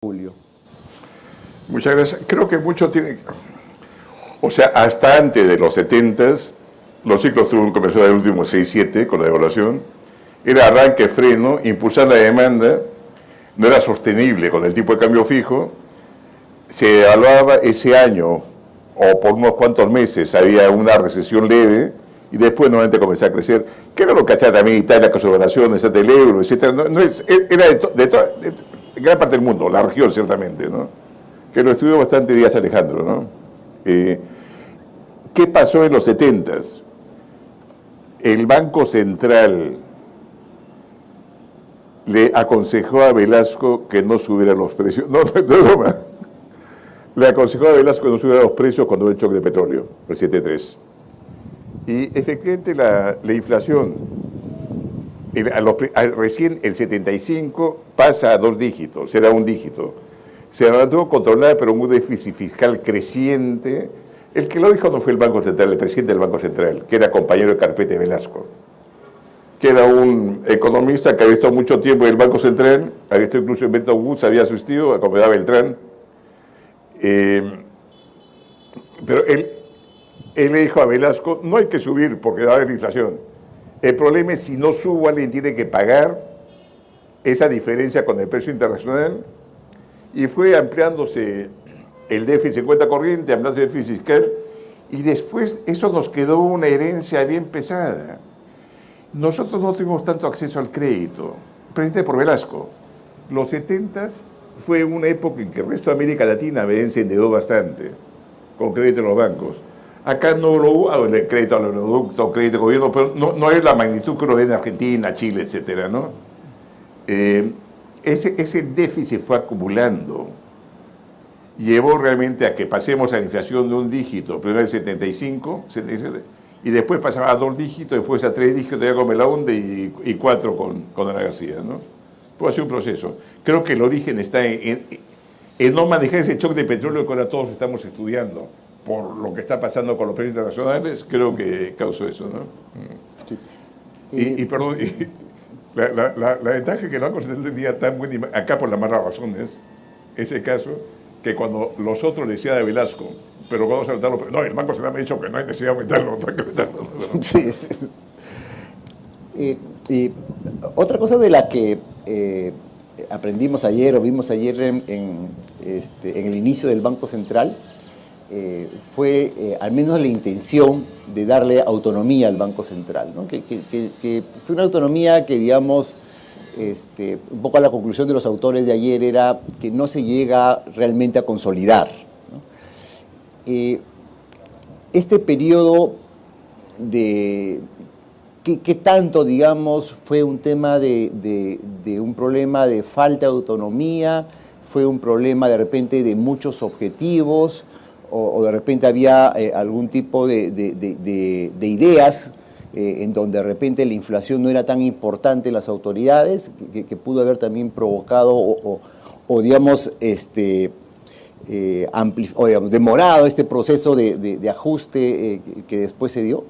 Julio. Muchas gracias. Creo que mucho tiene... O sea, hasta antes de los 70s, los ciclos tuvieron que comenzar en el último 6-7 con la devaluación. Era arranque, freno, impulsar la demanda, no era sostenible con el tipo de cambio fijo. Se evaluaba ese año, o por unos cuantos meses, había una recesión leve, y después nuevamente comenzó a crecer. ¿Qué era lo que hacía también Italia con su devaluación, el euro, etcétera? Era de gran parte del mundo, la región ciertamente, ¿no? Que lo estudió bastante Díaz Alejandro, ¿no? ¿Qué pasó en los 70s? El Banco Central le aconsejó a Velasco que no subiera los precios. No es broma. Le aconsejó a Velasco que no subiera los precios cuando hubo el choque de petróleo, el 73. Y efectivamente la inflación, recién el 75 pasa a 2 dígitos, era 1 dígito. Se mantuvo controlada, pero un déficit fiscal creciente. El que lo dijo no fue el Banco Central, el presidente del Banco Central, que era compañero de carpeta de Velasco, que era un economista que había estado mucho tiempo en el Banco Central, había estado incluso en Bretton Woods, había asistido, acompañaba a Beltrán. Pero él le dijo a Velasco, no hay que subir porque va a haber inflación. El problema es si no subo, alguien tiene que pagar esa diferencia con el precio internacional. Y fue ampliándose el déficit en cuenta corriente, ampliándose el déficit fiscal, y después eso nos quedó una herencia bien pesada. Nosotros no tuvimos tanto acceso al crédito, precisamente por Velasco. Los 70s fue una época en que el resto de América Latina se endeudó bastante con crédito en los bancos. Acá no lo hubo, el crédito al oleoducto, crédito al gobierno, pero no es la magnitud que uno ve en Argentina, Chile, etcétera, ¿no? Ese déficit fue acumulando, llevó realmente a que pasemos a la inflación de 1 dígito, primero el 75, 77, y después pasaba a 2 dígitos, después a 3 dígitos ya con Belaunde y 4 con Ana García, ¿no? Puede ser un proceso. Creo que el origen está en no manejar ese shock de petróleo que ahora todos estamos estudiando, por lo que está pasando con los precios internacionales, creo que causó eso, ¿no? Sí. Perdón, la ventaja que el Banco Central tenía tan buena, acá por las malas razones, es el caso que cuando los otros le decían a Velasco, pero vamos a aumentarlo, no, el Banco Central me ha dicho que no hay necesidad de aumentarlo, hay que aumentarlo. Sí, sí. Y otra cosa de la que aprendimos ayer o vimos ayer en el inicio del Banco Central fue al menos la intención de darle autonomía al Banco Central, ¿no? que fue una autonomía que, digamos, un poco a la conclusión de los autores de ayer era que no se llega realmente a consolidar, ¿no? Este periodo de... ¿Qué tanto, digamos, fue un tema de un problema de falta de autonomía? ¿Fue un problema de repente de muchos objetivos? ¿O de repente había algún tipo de ideas en donde de repente la inflación no era tan importante en las autoridades, que pudo haber también provocado o digamos, digamos, demorado este proceso de ajuste que después se dio?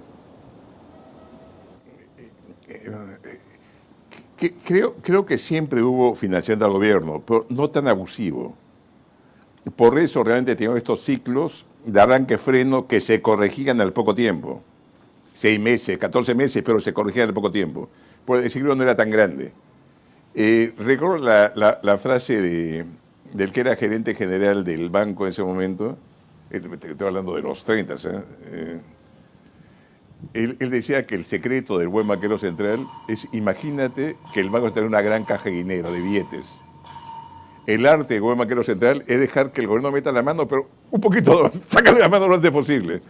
Creo que siempre hubo financiamiento al gobierno, pero no tan abusivo. Por eso realmente teníamos estos ciclos de arranque freno que se corregían al poco tiempo. 6 meses, 14 meses, pero se corregían al poco tiempo. Porque el ciclo no era tan grande. Recuerdo la frase del que era gerente general del banco en ese momento, estoy hablando de los 30, él decía que el secreto del buen banquero central es, imagínate que el banco central es una gran caja de dinero, de billetes. El arte del buen banquero central es dejar que el gobierno meta la mano, pero un poquito, sácale la mano lo antes posible.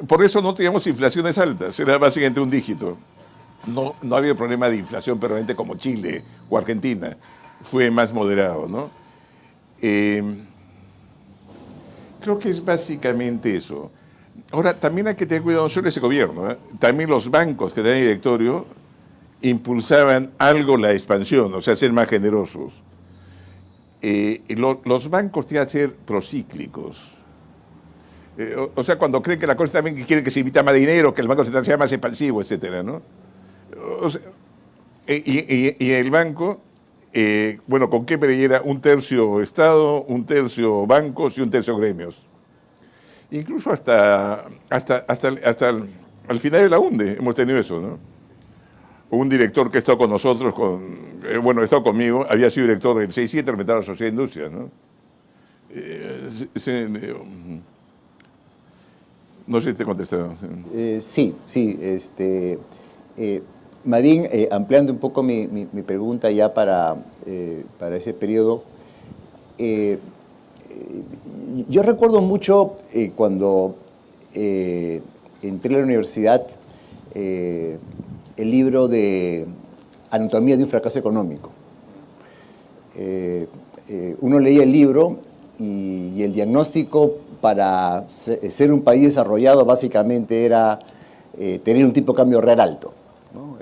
Por eso no teníamos inflaciones altas, era básicamente 1 dígito. No había problema de inflación permanente como Chile o Argentina, fue más moderado, ¿no? Creo que es básicamente eso. Ahora, también hay que tener cuidado, no solo ese gobierno, ¿eh? También los bancos que tenían directorio impulsaban algo la expansión, o sea, ser más generosos. Los bancos tienen que ser procíclicos. O sea, cuando creen que la cosa también quiere que se invita más dinero, que el Banco Central sea más expansivo, etcétera, ¿no? O sea, y el banco Bueno, ¿con qué me leyera? Un tercio Estado, un tercio bancos y un tercio gremios. Incluso hasta al final de la UNDE hemos tenido eso, ¿no? Un director que ha estado con nosotros, bueno, ha estado conmigo, había sido director del 6-7, representaba a la Sociedad de Industria, ¿no? No sé si te contestaron. Sí, sí. Más bien, ampliando un poco mi pregunta ya para ese periodo, yo recuerdo mucho cuando entré a la universidad el libro de Anatomía de un fracaso económico. Uno leía el libro y el diagnóstico para ser un país desarrollado básicamente era tener un tipo de cambio real alto, ¿no?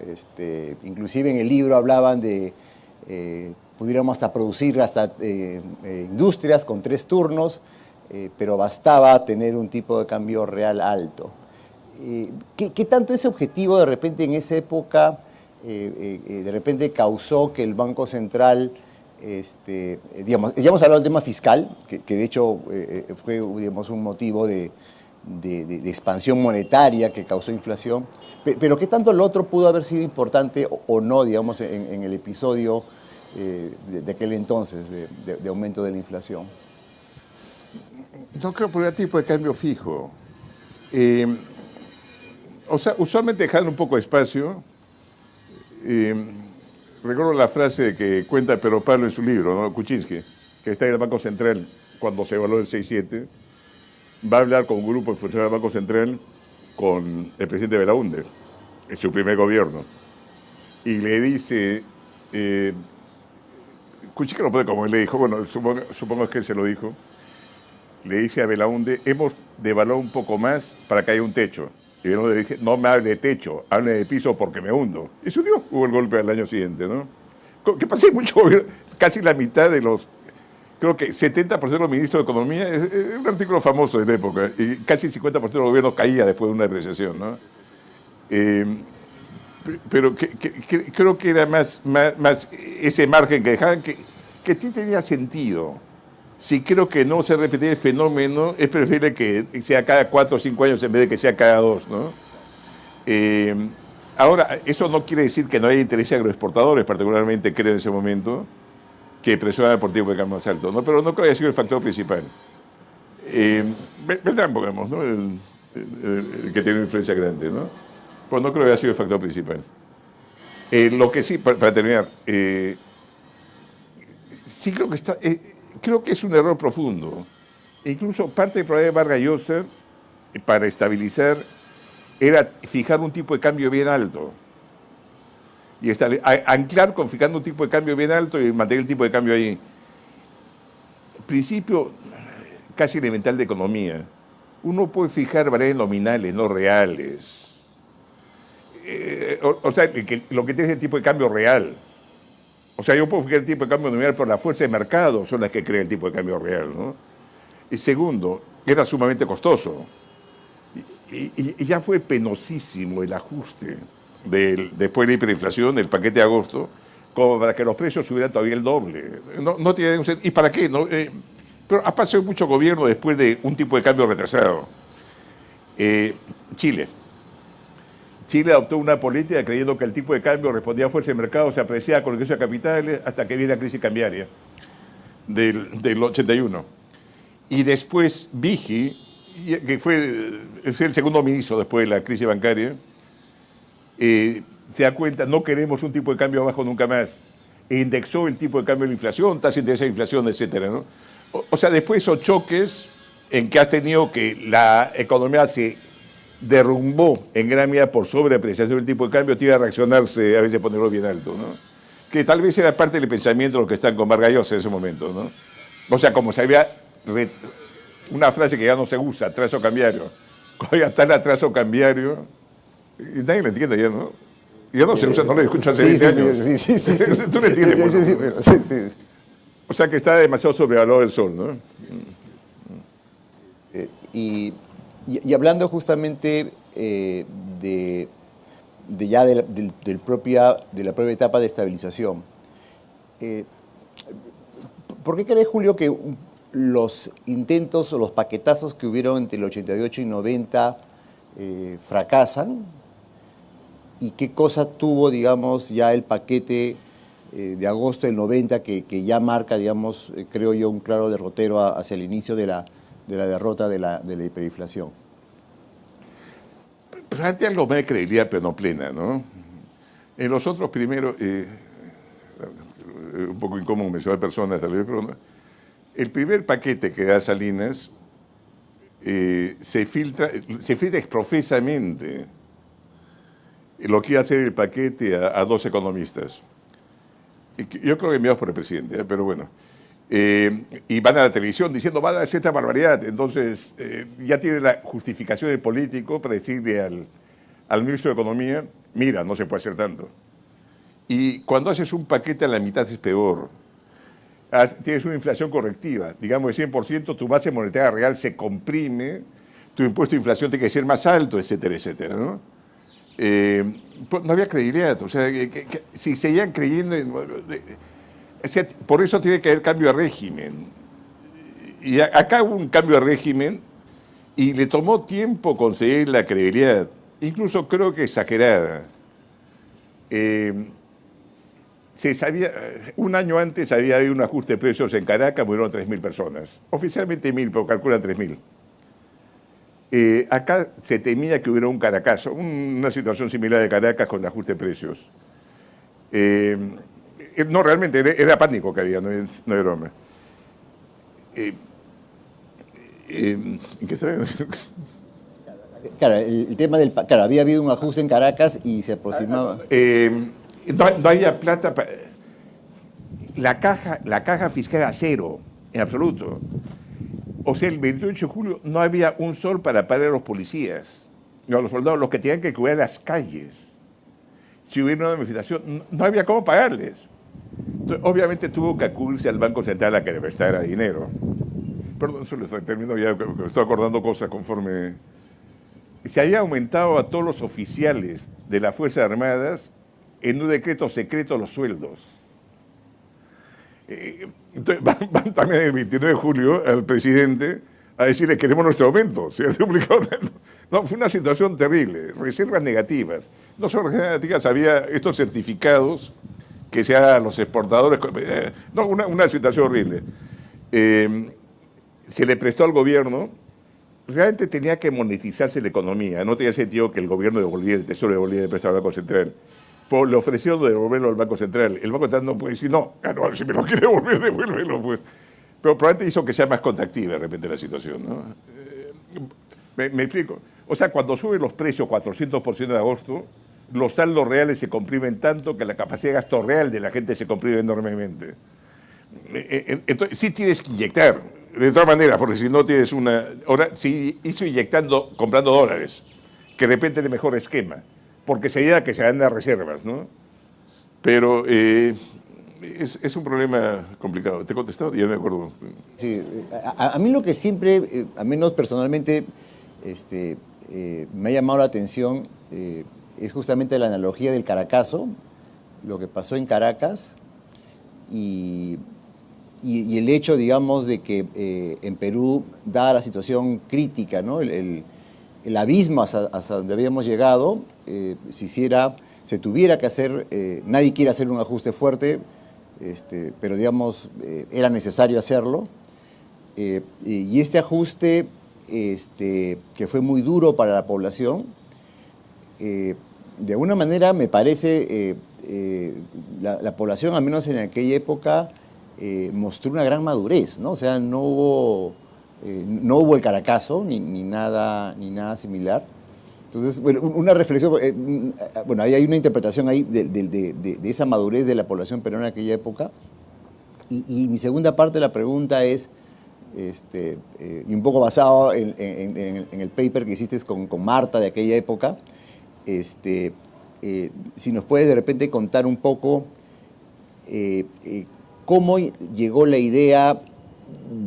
Inclusive en el libro hablaban de, pudiéramos hasta producir hasta industrias con 3 turnos, pero bastaba tener un tipo de cambio real alto. ¿Qué tanto ese objetivo de repente en esa época de repente causó que el Banco Central, digamos, ya hemos hablado del tema fiscal, que de hecho fue, digamos, un motivo de expansión monetaria que causó inflación, pero qué tanto lo otro pudo haber sido importante o no, digamos, en el episodio de aquel entonces de aumento de la inflación? No creo por el tipo de cambio fijo. O sea, usualmente dejando un poco de espacio. Recuerdo la frase que cuenta Pedro Pablo en su libro, ¿no? Kuczynski, que está en el Banco Central cuando se evaluó el 6-7, va a hablar con un grupo de funcionarios del Banco Central con el presidente Belaúnde, en su primer gobierno, y le dice, Kuczynski no puede, como él le dijo, bueno, supongo que él se lo dijo, le dice a Belaúnde, hemos devaluado un poco más para que haya un techo. Y yo le dije, no me hable de techo, hable de piso porque me hundo. Y se hundió. Hubo el golpe al año siguiente, ¿no? Que pasé mucho, casi la mitad de los, creo que 70% de los ministros de Economía, es un artículo famoso de la época, y casi el 50% de los gobiernos caía después de una depreciación, ¿no? Pero creo que era más ese margen que dejaban, que sí tenía sentido. Si creo que no se repite el fenómeno, es preferible que sea cada 4 o 5 años en vez de que sea cada 2, ¿no? Ahora, eso no quiere decir que no haya interés agroexportadores, particularmente creo en ese momento, que presionan por tipo de cambio más alto, ¿no? Pero no creo que haya sido el factor principal. Beltrán, pongamos, ¿no? El que tiene una influencia grande, ¿no? Pues no creo que haya sido el factor principal. Lo que sí, para terminar, sí creo que está... creo que es un error profundo. Incluso parte del problema de Vargas Llosa, para estabilizar, era fijar un tipo de cambio bien alto. Y anclar con fijando un tipo de cambio bien alto y mantener el tipo de cambio ahí. Principio casi elemental de economía. Uno puede fijar variables nominales, no reales. O sea, lo que tiene es el tipo de cambio real. O sea, yo puedo fijar el tipo de cambio nominal, pero la fuerza de mercado son las que crean el tipo de cambio real, ¿no? Y segundo, era sumamente costoso. Y ya fue penosísimo el ajuste después de la hiperinflación, del paquete de agosto, como para que los precios subieran todavía el doble. No tiene un sentido. ¿Y para qué? ¿No? Pero ha pasado mucho gobierno después de un tipo de cambio retrasado. Chile adoptó una política creyendo que el tipo de cambio respondía a fuerza de mercado, se apreciaba con el ingreso de capitales hasta que viene la crisis cambiaria del 81. Y después Vighi, que fue el segundo ministro después de la crisis bancaria, se da cuenta, no queremos un tipo de cambio bajo nunca más. E indexó el tipo de cambio de la inflación, tasa de interés de inflación, etcétera, ¿no? O sea, después de esos choques en que has tenido que la economía se derrumbó en gran medida por sobreapreciación del tipo de cambio, tiene a reaccionarse, a veces ponerlo bien alto, ¿no? Que tal vez era parte del pensamiento de los que están con Vargas Llosa en ese momento, ¿no? O sea, como se había una frase que ya no se usa, atraso cambiario. Cuando ya está el atraso cambiario, y nadie lo entiende ya, ¿no? Ya no se usa, no le escucho hace 20 años. Sí. Tú lo entiendes. Sí. O sea, que está demasiado sobrevalorado el sol, ¿no? Y hablando justamente de la propia etapa de estabilización, ¿por qué crees, Julio, que los intentos o los paquetazos que hubieron entre el 88 y 90 fracasan? ¿Y qué cosa tuvo, digamos, ya el paquete de agosto del 90 que ya marca, digamos, creo yo, un claro derrotero hacia el inicio de la derrota de la hiperinflación? Plantea algo más de credibilidad, pero no plena, ¿no? En los otros primeros, un poco incómodo mencionar personas, tal vez, pero no. El primer paquete que da Salinas se filtra exprofesamente lo que iba a hacer el paquete a dos economistas. Yo creo que enviados por el presidente, pero bueno. Y van a la televisión diciendo, van a hacer esta barbaridad. Entonces, ya tiene la justificación del político para decirle al ministro de Economía, mira, no se puede hacer tanto. Y cuando haces un paquete a la mitad es peor. Tienes una inflación correctiva, digamos de 100%, tu base monetaria real se comprime, tu impuesto de inflación tiene que ser más alto, etcétera, etcétera, ¿no? Pues no había credibilidad, o sea, si seguían creyendo, por eso tiene que haber cambio de régimen. Y acá hubo un cambio de régimen y le tomó tiempo conseguir la credibilidad, incluso creo que exagerada. Se sabía, un año antes había habido un ajuste de precios en Caracas, murieron 3.000 personas. Oficialmente 1.000, pero calculan 3.000. Acá se temía que hubiera un Caracazo, una situación similar de Caracas con ajuste de precios. No, realmente era pánico que había, no es broma. ¿En qué está? Claro, el tema del... Claro, había habido un ajuste en Caracas y se aproximaba... No había plata para... La caja fiscal era cero, en absoluto. O sea, el 28 de julio no había un sol para pagar a los policías, a los soldados, los que tenían que cuidar las calles. Si hubiera una manifestación, no había cómo pagarles. Entonces, obviamente tuvo que acudirse al Banco Central a que le prestara dinero. Perdón, solo termino ya, me estoy acordando cosas conforme... Se había aumentado a todos los oficiales de las Fuerzas Armadas en un decreto secreto los sueldos. Entonces van también el 29 de julio al presidente a decirle queremos nuestro aumento. Se ha duplicado. No, fue una situación terrible. Reservas negativas. No solo reservas negativas, había estos certificados que se hagan los exportadores. No, una situación horrible. Se le prestó al gobierno. Realmente tenía que monetizarse la economía. No tenía sentido que el gobierno devolviera, el Tesoro devolviera el préstamo al Banco Central. Le ofrecieron devolverlo al Banco Central. El Banco Central no puede decir, no, si me lo quiere devolver, devuélvelo. Pues. Pero probablemente hizo que sea más contractiva de repente la situación, ¿no? ¿Me explico? O sea, cuando suben los precios 400% de agosto, los saldos reales se comprimen tanto que la capacidad de gasto real de la gente se comprime enormemente. Entonces, sí tienes que inyectar, de todas maneras, porque si no tienes una... Ahora, sí hizo inyectando, comprando dólares, que de repente es el mejor esquema. Porque sería que se dan las reservas, ¿no? Pero es un problema complicado. ¿Te he contestado? Ya me acuerdo. Sí, a mí lo que siempre, al menos personalmente, me ha llamado la atención es justamente la analogía del Caracazo, lo que pasó en Caracas y el hecho, digamos, de que en Perú, dada la situación crítica, ¿no? El abismo hasta donde habíamos llegado, se tuviera que hacer, nadie quiere hacer un ajuste fuerte, pero digamos, era necesario hacerlo. Y este ajuste, que fue muy duro para la población, de alguna manera me parece, la población, al menos en aquella época, mostró una gran madurez, ¿no? O sea, no hubo el Caracazo ni nada similar. Entonces, bueno, una reflexión, bueno, ahí hay una interpretación ahí de esa madurez de la población peruana en aquella época. Y mi segunda parte de la pregunta es, y un poco basado en el paper que hiciste con Marta de aquella época, si nos puedes de repente contar un poco cómo llegó la idea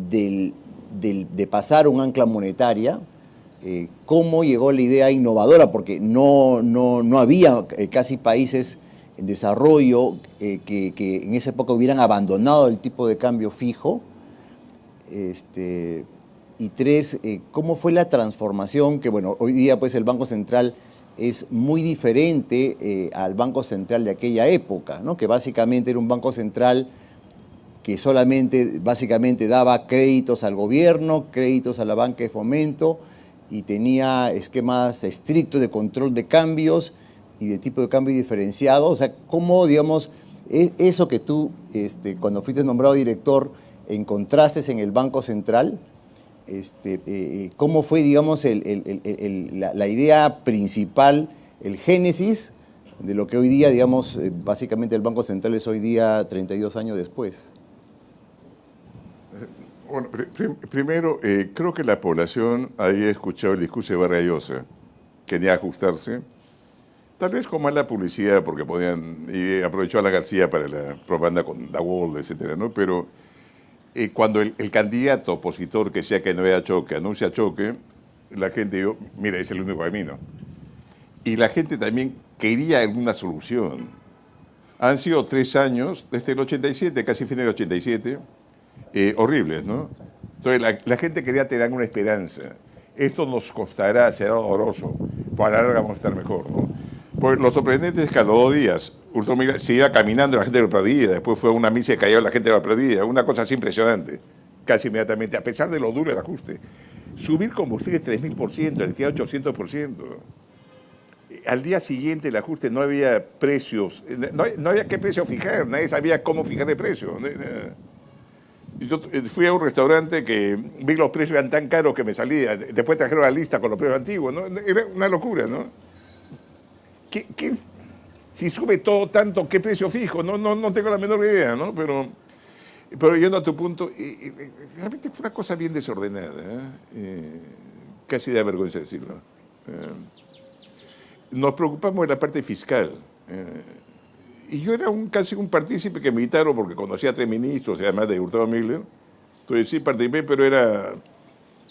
de pasar un ancla monetaria, cómo llegó la idea innovadora, porque no había casi países en desarrollo, que en esa época hubieran abandonado el tipo de cambio fijo. Y tres, ¿cómo fue la transformación? Que bueno, hoy día pues el Banco Central es muy diferente al Banco Central de aquella época, ¿no? Que básicamente era un Banco Central que solamente, básicamente daba créditos al gobierno, créditos a la banca de fomento, y tenía esquemas estrictos de control de cambios y de tipo de cambio diferenciado. O sea, ¿cómo, digamos, eso que tú, cuando fuiste nombrado director, encontraste en el Banco Central? ¿Cómo fue, digamos, la idea principal, el génesis de lo que hoy día, digamos, básicamente el Banco Central es hoy día 32 años después? Bueno, primero, creo que la población había escuchado el discurso de Vargas Llosa, quería ajustarse, tal vez con mala publicidad, porque podían, y aprovechó a la García para la propaganda con Dawol, etcétera, ¿no? Pero cuando el candidato opositor que sea que no haya choque, anuncia choque, la gente dijo, mira, es el único camino. Y la gente también quería alguna solución. Han sido 3 años, desde el 87, casi fin del 87, horribles, ¿no? Entonces la gente quería tener alguna esperanza. Esto nos costará, será doloroso, pero a la larga vamos a estar mejor, ¿no? Pues lo sorprendente es que a los 2 días Hurtado Miller se iba caminando, la gente lo aplaudía, después fue una misa y cayó, la gente lo aplaudía, una cosa así impresionante, casi inmediatamente, a pesar de lo duro del ajuste. Subir combustible 3.000%, electricidad 800%. Al día siguiente el ajuste no había precios, no había qué precio fijar, nadie sabía cómo fijar el precio. Yo fui a un restaurante que vi los precios eran tan caros que me salía, después trajeron la lista con los precios antiguos, ¿no? Era una locura, ¿no? Si sube todo tanto, ¿qué precio fijo? No tengo la menor idea, ¿no? Pero yendo a tu punto, realmente fue una cosa bien desordenada, casi da vergüenza decirlo. Nos preocupamos de la parte fiscal. Y yo era casi un partícipe que me invitaron porque conocía a 3 ministros, además de Hurtado Miller. Entonces sí participé, pero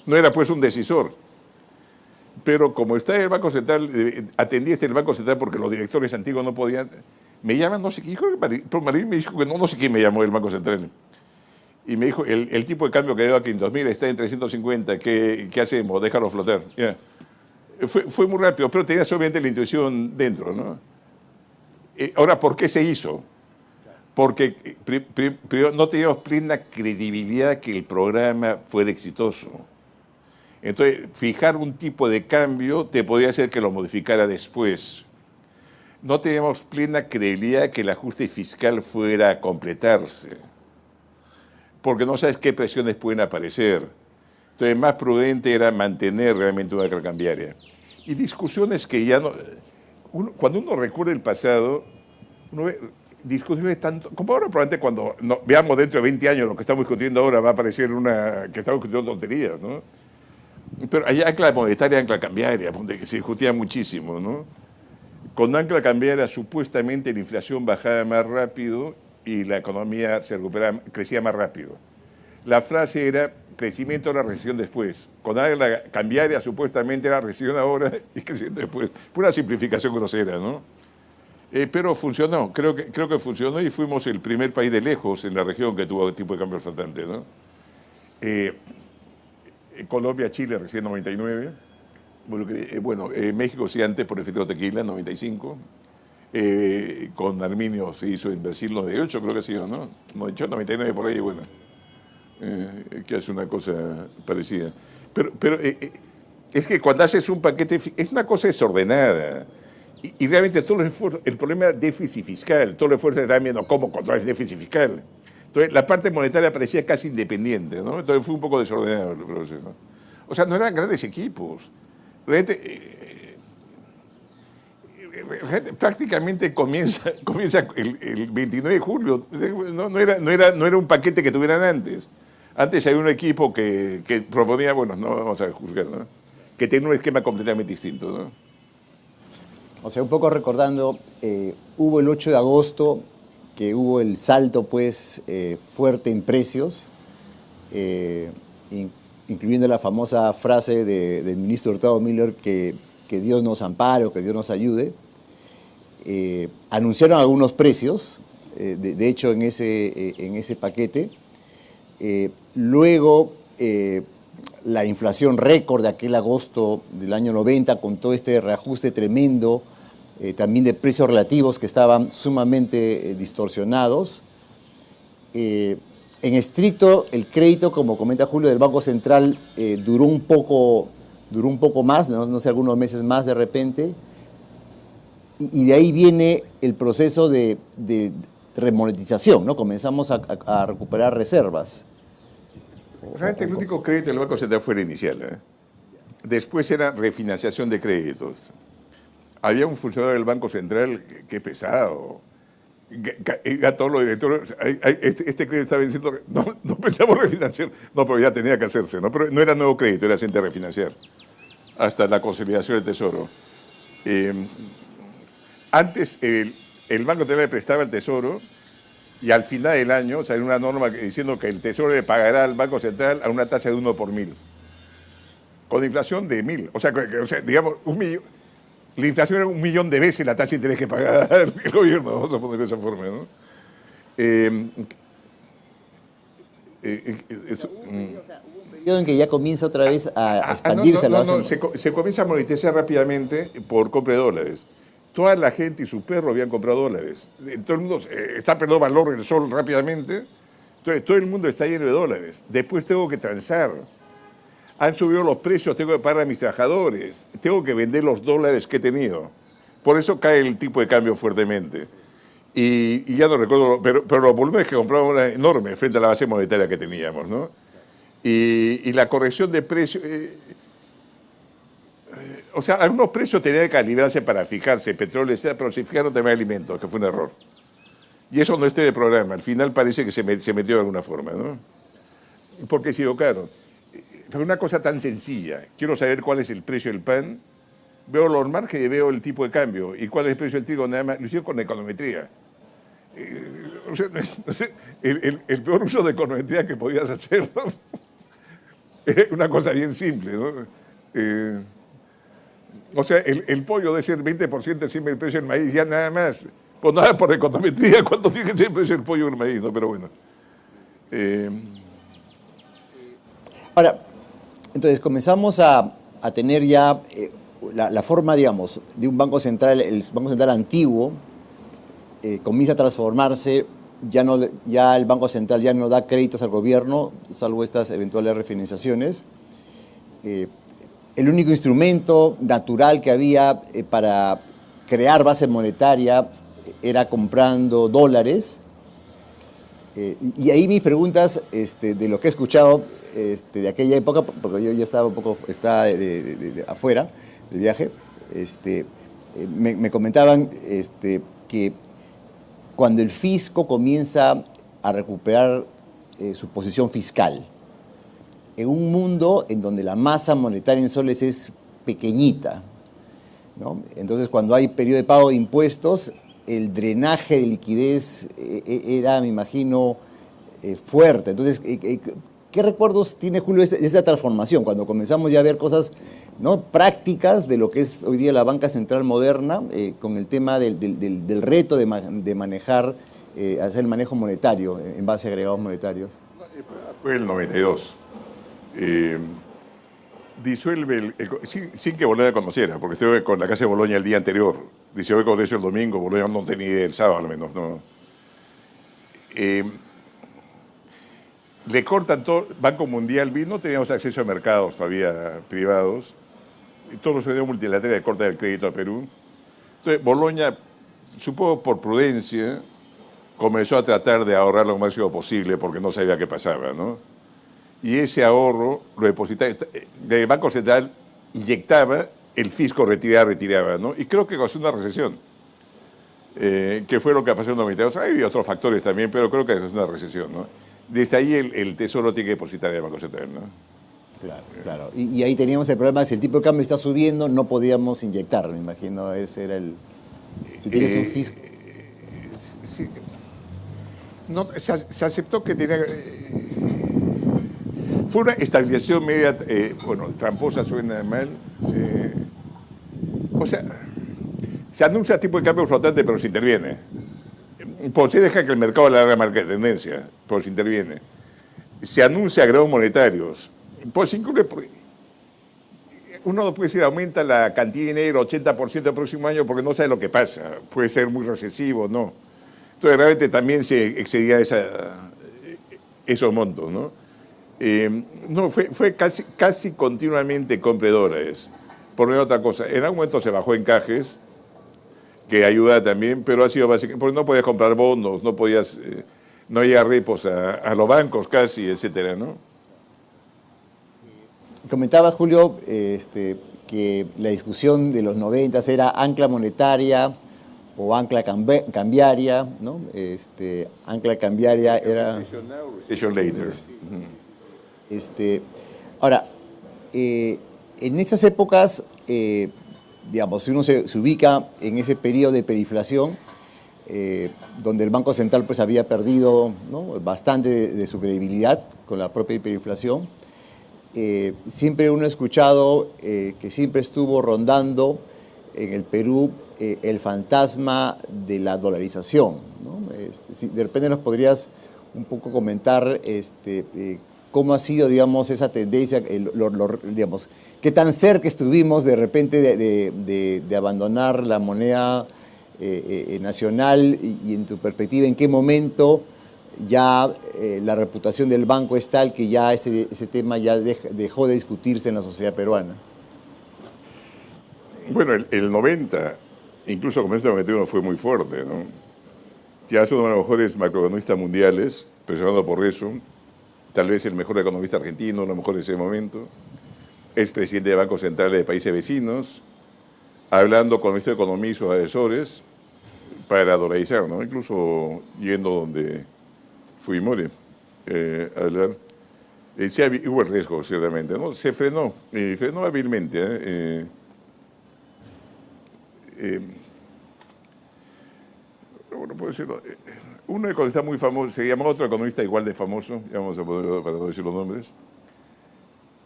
no era pues un decisor. Pero como está en el Banco Central, atendí el Banco Central porque los directores antiguos no podían. Me llaman, no sé qué, Marín me dijo que no sé quién me llamó del Banco Central. Y me dijo, el tipo de cambio que dio aquí en 2000 está en 350, ¿qué hacemos? Déjalo flotar. Yeah. Fue muy rápido, pero tenía solamente la intuición dentro, ¿no? Ahora, ¿por qué se hizo? Porque primero no teníamos plena credibilidad que el programa fuera exitoso. Entonces, fijar un tipo de cambio te podía hacer que lo modificara después. No teníamos plena credibilidad que el ajuste fiscal fuera a completarse, porque no sabes qué presiones pueden aparecer. Entonces, más prudente era mantener realmente una carga cambiaria. Y discusiones que ya no... cuando uno recuerda el pasado, uno ve discusiones tanto... Como ahora, probablemente cuando veamos dentro de 20 años lo que estamos discutiendo ahora, va a parecer que estamos discutiendo tonterías, ¿no? Pero hay ancla monetaria, ancla cambiaria, donde se discutía muchísimo, ¿no? Con ancla cambiaria, supuestamente la inflación bajaba más rápido y la economía se recuperaba, crecía más rápido. La frase era, crecimiento ahora, recesión después. Con ancla cambiaria, supuestamente era recesión ahora y crecimiento después. Pura simplificación grosera, ¿no? Pero funcionó, creo que funcionó y fuimos el primer país de lejos en la región que tuvo tipo de cambio flotante, ¿no? Colombia, Chile, recién 99. México sí antes por efecto tequila, 95. Con Arminio se hizo en Brasil 98, creo que ha sido, ¿no? 98, 99 por ahí, bueno. Que hace una cosa parecida. Pero es que cuando haces un paquete, es una cosa desordenada. Y realmente todos los esfuerzos, el problema es déficit fiscal, todos los esfuerzos están viendo cómo controlar el déficit fiscal. Entonces, la parte monetaria parecía casi independiente, ¿no? Entonces fue un poco desordenado el proceso. O sea, no eran grandes equipos. Realmente, prácticamente comienza el 29 de julio. No era un paquete que tuvieran antes. Antes había un equipo que proponía, bueno, no vamos a juzgar, ¿no? Que tenía un esquema completamente distinto, ¿no? O sea, un poco recordando, hubo el 8 de agosto, que hubo el salto pues fuerte en precios, incluyendo la famosa frase del ministro Hurtado Miller que Dios nos ampare o que Dios nos ayude. anunciaron algunos precios, de hecho en ese paquete. Luego, la inflación récord de aquel agosto del año 90, con todo este reajuste tremendo, también de precios relativos que estaban sumamente distorsionados. En estricto, el crédito, como comenta Julio, del Banco Central duró un poco más, no sé, algunos meses más de repente, y de ahí viene el proceso de remonetización, ¿no? Comenzamos a recuperar reservas. Realmente el único crédito del Banco Central fue el inicial, ¿eh? Después era refinanciación de créditos. Había un funcionario del Banco Central que pesado. A todos los directores, este crédito estaba diciendo, no pensamos refinanciar. No, pero ya tenía que hacerse, ¿no? Pero no era nuevo crédito, era gente refinanciar. Hasta la consolidación del Tesoro. Antes, el Banco Central le prestaba al Tesoro y al final del año salió una norma diciendo que el Tesoro le pagará al Banco Central a una tasa de 1 por 1000. Con inflación de 1000. O sea, digamos, la inflación era 1 millón de veces la tasa de interés que pagaba el gobierno, vamos a poner de esa forma, ¿no? Hubo un periodo en que ya comienza otra vez a expandirse la base. Se comienza a monetizar rápidamente por compra de dólares. Toda la gente y su perro habían comprado dólares. Todo el mundo está perdiendo valor en el sol rápidamente. Entonces, todo el mundo está lleno de dólares. Después tengo que transar. Han subido los precios, tengo que pagar a mis trabajadores. Tengo que vender los dólares que he tenido. Por eso cae el tipo de cambio fuertemente. Y ya no recuerdo, pero los volúmenes que compramos eran enormes frente a la base monetaria que teníamos, ¿no? Y la corrección de precios... o sea, algunos precios tenían que calibrarse para fijarse, petróleo, etc., pero se fijaron también alimentos, que fue un error. Y eso no está en el programa. Al final parece que se metió de alguna forma, ¿no? Porque se equivocaron. Pero una cosa tan sencilla, quiero saber cuál es el precio del pan, veo los márgenes y veo el tipo de cambio. ¿Y cuál es el precio del trigo? Nada más, lo hicieron con econometría. O sea, el peor uso de econometría que podías hacer, ¿no? Es una cosa bien simple, ¿no? O sea, el pollo debe ser 20% encima del precio del maíz, ya nada más. Pues nada, por econometría, ¿cuánto tiene que ser el precio del pollo del maíz? ¿No? Pero bueno. Ahora, entonces comenzamos a tener ya la forma, digamos, de un banco central, el banco central antiguo, comienza a transformarse, ya el Banco Central ya no da créditos al gobierno, salvo estas eventuales refinanciaciones. El único instrumento natural que había para crear base monetaria era comprando dólares. Y ahí mis preguntas, de lo que he escuchado de aquella época, porque yo ya estaba un poco afuera del viaje, me comentaban que cuando el fisco comienza a recuperar su posición fiscal, en un mundo en donde la masa monetaria en soles es pequeñita, ¿no? Entonces, cuando hay periodo de pago de impuestos, el drenaje de liquidez era, me imagino, fuerte. Entonces, ¿qué recuerdos tiene Julio de esta transformación? Cuando comenzamos ya a ver cosas, ¿no?, prácticas de lo que es hoy día la banca central moderna, con el tema del reto de manejar, hacer el manejo monetario en base a agregados monetarios. Fue el 92. Disuelve, sin que Boloña conociera, porque estuve con la Casa de Boloña el día anterior, disuelve el Congreso el domingo, Boloña no tenía idea el sábado al menos, ¿no? Le cortan todo, Banco Mundial, no teníamos acceso a mercados todavía privados, y todos los medios multilaterales cortan el crédito a Perú. Entonces, Boloña, supongo por prudencia, comenzó a tratar de ahorrar lo máximo posible porque no sabía qué pasaba, ¿no? Y ese ahorro lo depositaba, el Banco Central inyectaba, el fisco retiraba, ¿no? Y creo que causó una recesión, que fue lo que pasó en 92. Hay otros factores también, pero creo que causó una recesión, ¿no? Desde ahí el Tesoro tiene que depositar en el Banco Central, ¿no? Claro, claro. Y ahí teníamos el problema, si el tipo de cambio está subiendo, no podíamos inyectar, me imagino, ese era el... Si tienes un fisco... Sí. No, se aceptó que tenía... fue una estabilización media, bueno, tramposa suena mal. O sea, Se anuncia tipo de cambio flotante, pero se interviene. Pues se deja que el mercado le haga marca de tendencia, pero se interviene. Se anuncia grados monetarios, pues se incluye. Uno no puede decir aumenta la cantidad de dinero 80% el próximo año porque no sabe lo que pasa. Puede ser muy recesivo, ¿no? Entonces realmente también se excedía esos montos, ¿no? No, fue casi continuamente compra de dólares. Por otra cosa, en algún momento se bajó encajes, que ayuda también, pero ha sido básicamente, porque no podías comprar bonos, no podías, no había repos a los bancos casi, etcétera, ¿no? Comentaba Julio que la discusión de los 90 era ancla monetaria o ancla cambiaria, ¿no? Ancla cambiaria era... Recession later. Ahora, en esas épocas, digamos, si uno se ubica en ese periodo de hiperinflación, donde el Banco Central pues había perdido, ¿no?, bastante de su credibilidad con la propia hiperinflación, siempre uno ha escuchado que siempre estuvo rondando en el Perú el fantasma de la dolarización, ¿no? Si de repente nos podrías un poco comentar cómo ha sido, digamos, esa tendencia, digamos, qué tan cerca estuvimos de repente de abandonar la moneda nacional y en tu perspectiva, en qué momento ya la reputación del banco es tal que ya ese tema ya dejó de discutirse en la sociedad peruana. Bueno, el 90, incluso como este 91, fue muy fuerte, ¿no? Ya es uno de los mejores macroeconomistas mundiales, presionado por eso, tal vez el mejor economista argentino, lo mejor de ese momento, es presidente de bancos centrales de países vecinos, hablando con el ministro de Economía y sus asesores para dolarizar, ¿no? Incluso yendo donde Fujimori a hablar. Sí, hubo el riesgo, ciertamente, ¿no? Se frenó, frenó hábilmente. Bueno, puedo decirlo. Un economista muy famoso, se llamó otro economista igual de famoso, ya vamos a ponerlo para no decir los nombres,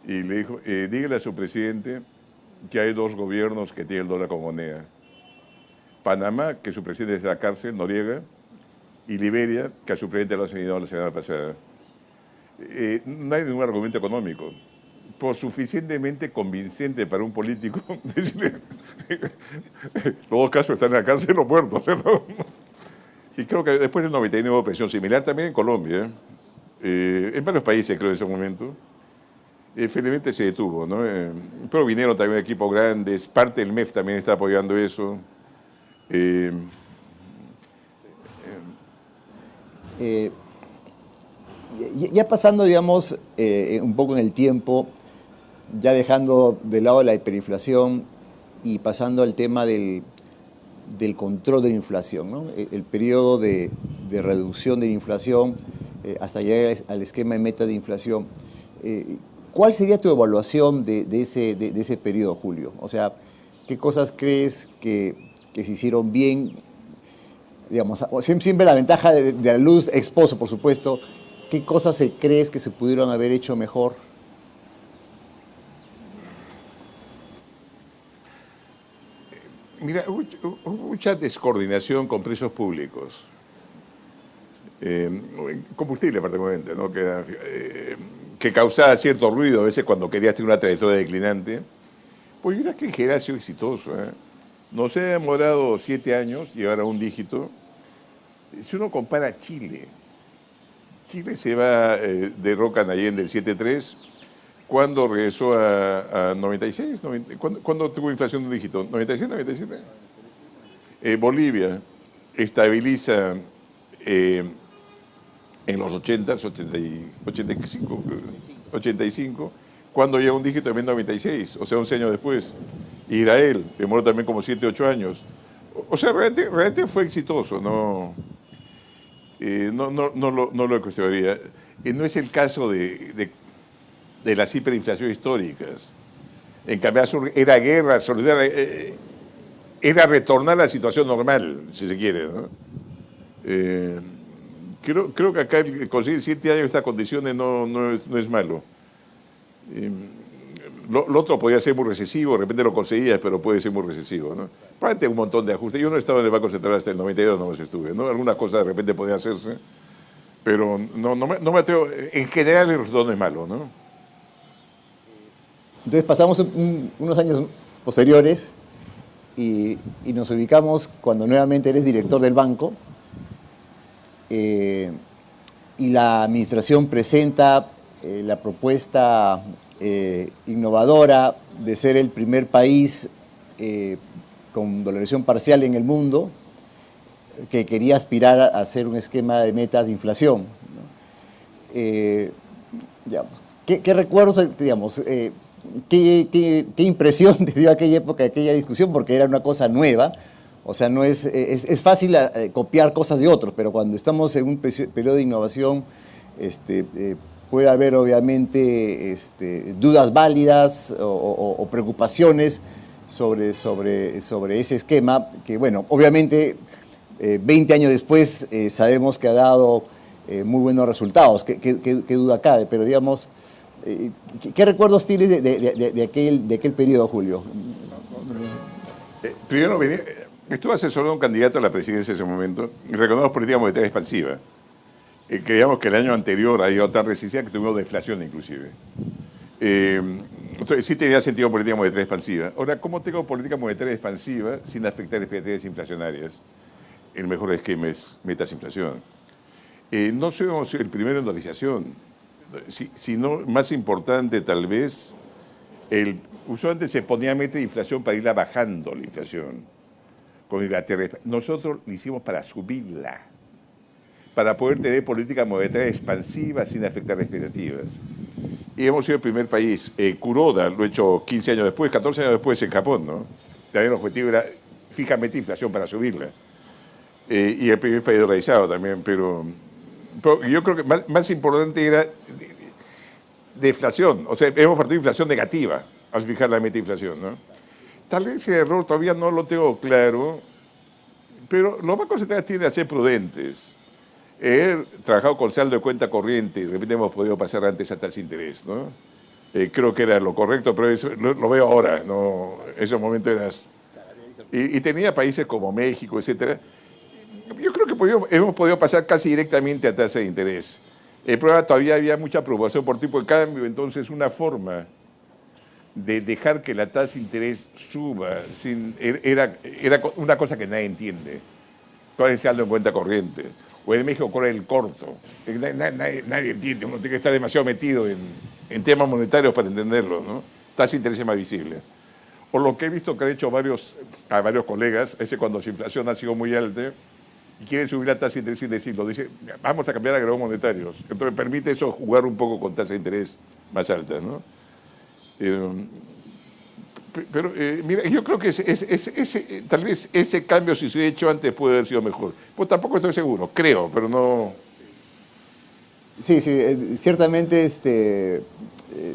y le dijo, dígale a su presidente que hay dos gobiernos que tienen el dólar como moneda. Panamá, que su presidente es de la cárcel, Noriega, y Liberia, que a su presidente lo ha asesinado la semana pasada. No hay ningún argumento económico, por suficientemente convincente para un político decirle, los dos casos están en la cárcel o muertos, ¿cierto? Y creo que después del 99 hubo presión similar también en Colombia, en varios países creo en ese momento. Felizmente se detuvo, ¿no? Pero vinieron también equipos grandes, parte del MEF también está apoyando eso. Ya pasando, digamos, un poco en el tiempo, ya dejando de lado la hiperinflación y pasando al tema del control de la inflación, ¿no? El periodo de reducción de la inflación hasta llegar al esquema de meta de inflación. ¿Cuál sería tu evaluación de ese periodo, Julio? O sea, ¿qué cosas crees que se hicieron bien? Digamos, siempre la ventaja de la luz expuesto, por supuesto. ¿Qué cosas crees que se pudieron haber hecho mejor? Mira, hubo mucha descoordinación con precios públicos. Combustible particularmente, ¿no? Que causaba cierto ruido a veces cuando querías tener una trayectoria declinante. Pues yo creo que en general ha sido exitoso. Nos ha demorado 7 años llegar a un dígito. Si uno compara Chile se va de Roca Allende del 7.3, ¿cuándo regresó a 96? ¿Cuándo tuvo inflación de un dígito? ¿96, 97? Bolivia estabiliza en los 80, 85, cuando llega un dígito también 96, o sea, 11 años después. Israel demoró también como 7, 8 años. O sea, realmente fue exitoso, no lo cuestionaría. No es el caso de las hiperinflaciones históricas. En cambio, era guerra, era retornar a la situación normal, si se quiere, ¿no? Creo que acá conseguir 7 años en estas condiciones no es malo. Lo otro podía ser muy recesivo, de repente lo conseguías, pero puede ser muy recesivo, ¿no? Probablemente un montón de ajustes. Yo no he estado en el Banco Central hasta el 92, no más estuve, ¿no? Algunas cosas de repente podían hacerse, pero no me atrevo. En general el resultado no es malo, ¿no? Entonces pasamos unos años posteriores y nos ubicamos cuando nuevamente eres director del banco y la administración presenta la propuesta innovadora de ser el primer país con dolarización parcial en el mundo que quería aspirar a hacer un esquema de metas de inflación, ¿no? Digamos, ¿qué recuerdos, digamos, qué impresión te dio aquella época, aquella discusión? Porque era una cosa nueva. O sea, no es fácil copiar cosas de otros, pero cuando estamos en un periodo de innovación, puede haber obviamente dudas válidas o preocupaciones sobre ese esquema, que bueno, obviamente 20 años después sabemos que ha dado muy buenos resultados, qué duda cabe, pero digamos, ¿qué recuerdos tienes de aquel periodo, Julio? Primero, estuve asesorando a un candidato a la presidencia en ese momento y recordamos política monetaria expansiva. Creíamos que el año anterior había otra resistencia que tuvimos deflación inclusive. Entonces sí tenía sentido política monetaria expansiva. Ahora, ¿cómo tengo política monetaria expansiva sin afectar expectativas inflacionarias? El mejor esquema es metas inflación. No somos el primero en dolarización, sino más importante tal vez, usualmente se ponía meta de inflación para irla bajando la inflación. Con Inglaterra. Nosotros lo hicimos para subirla, para poder tener política monetaria expansiva sin afectar expectativas. Y hemos sido el primer país. Kuroda lo ha hecho 15 años después, 14 años después en Japón, ¿no? También el objetivo era fijamente inflación para subirla. Y el primer país dolarizado también, pero yo creo que más importante era deflación. O sea, hemos partido de inflación negativa al fijar la meta de inflación, ¿no? Tal vez el error todavía no lo tengo claro, pero los bancos centrales tienden a ser prudentes. He trabajado con saldo de cuenta corriente y de repente hemos podido pasar antes a tasa de interés, ¿no? Creo que era lo correcto, pero eso, lo veo ahora, ¿no? En ese momento eras... Y tenía países como México, etcétera. Yo creo que hemos podido pasar casi directamente a tasa de interés. El problema todavía había mucha preocupación por tipo de cambio, entonces una forma de dejar que la tasa de interés suba era una cosa que nadie entiende. ¿Cuál es el saldo en cuenta corriente? O en México, ¿cuál es el corto? Nadie entiende, uno tiene que estar demasiado metido en temas monetarios para entenderlo, ¿no? Tasa de interés es más visible. O lo que he visto que han hecho a varios colegas, cuando la inflación ha sido muy alta y quieren subir la tasa de interés sin decirlo, dice, vamos a cambiar a grados monetarios. Entonces permite eso jugar un poco con tasas de interés más altas, ¿no? Pero mira, yo creo que tal vez ese cambio, si se hubiera hecho antes, puede haber sido mejor. Pues tampoco estoy seguro, creo, pero no... Sí, ciertamente,